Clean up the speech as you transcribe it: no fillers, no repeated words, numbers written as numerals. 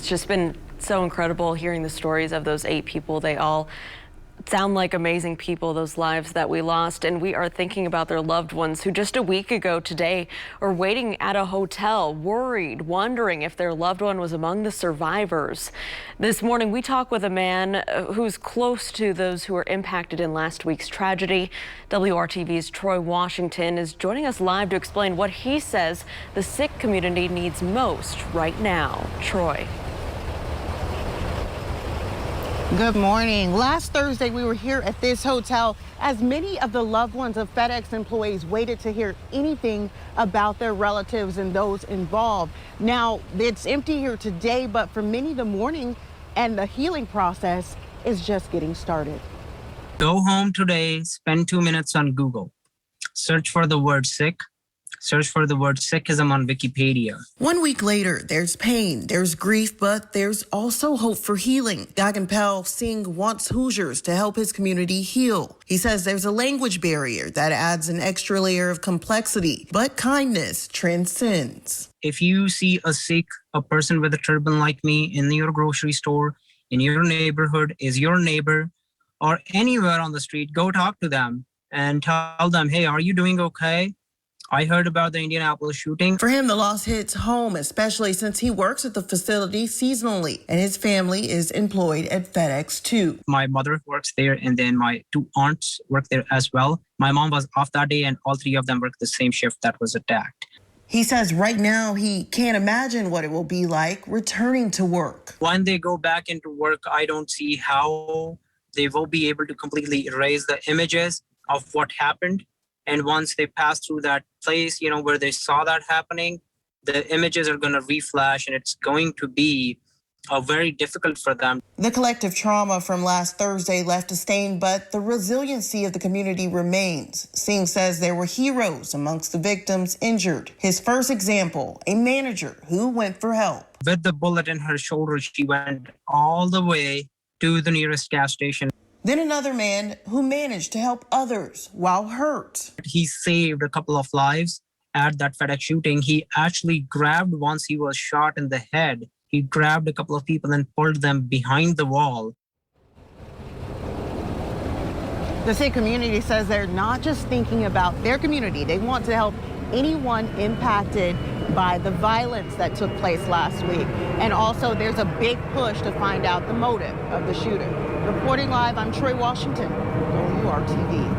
it's just been so incredible hearing the stories of those 8 people. They all sound like amazing people, those lives that we lost, and we are thinking about their loved ones who just a week ago today are waiting at a hotel, worried, wondering if their loved one was among the survivors. This morning we talk with a man who's close to those who were impacted in last week's tragedy. WRTV's Troy Washington is joining us live to explain what he says the Sikh community needs most right now. Troy. Good morning. Last Thursday, we were here at this hotel as many of the loved ones of FedEx employees waited to hear anything about their relatives and those involved. Now, it's empty here today, but for many, the mourning and the healing process is just getting started. Go home today, spend 2 minutes on Google. Search for the word Sikh. Search for the word Sikhism on Wikipedia. 1 week later, there's pain, there's grief, but there's also hope for healing. Gaganpal Singh wants Hoosiers to help his community heal. He says there's a language barrier that adds an extra layer of complexity, but kindness transcends. If you see a Sikh, a person with a turban like me in your grocery store, in your neighborhood, is your neighbor, or anywhere on the street, go talk to them and tell them, hey, are you doing okay? I heard about the Indianapolis shooting. For him, the loss hits home, especially since he works at the facility seasonally, and his family is employed at FedEx too. My mother works there, and then my 2 aunts work there as well. My mom was off that day, and all 3 of them worked the same shift that was attacked. He says right now he can't imagine what it will be like returning to work. When they go back into work, I don't see how they will be able to completely erase the images of what happened. And once they pass through that place, where they saw that happening, the images are going to reflash, and it's going to be very difficult for them. The collective trauma from last Thursday left a stain, but the resiliency of the community remains. Singh says there were heroes amongst the victims injured. His first example, a manager who went for help. With the bullet in her shoulder, she went all the way to the nearest gas station. Then another man who managed to help others while hurt. He saved a couple of lives at that FedEx shooting. He actually grabbed, once he was shot in the head, he grabbed a couple of people and pulled them behind the wall. The Sikh community says they're not just thinking about their community. They want to help anyone impacted by the violence that took place last week. And also there's a big push to find out the motive of the shooting. Reporting live, I'm Troy Washington, WRTV.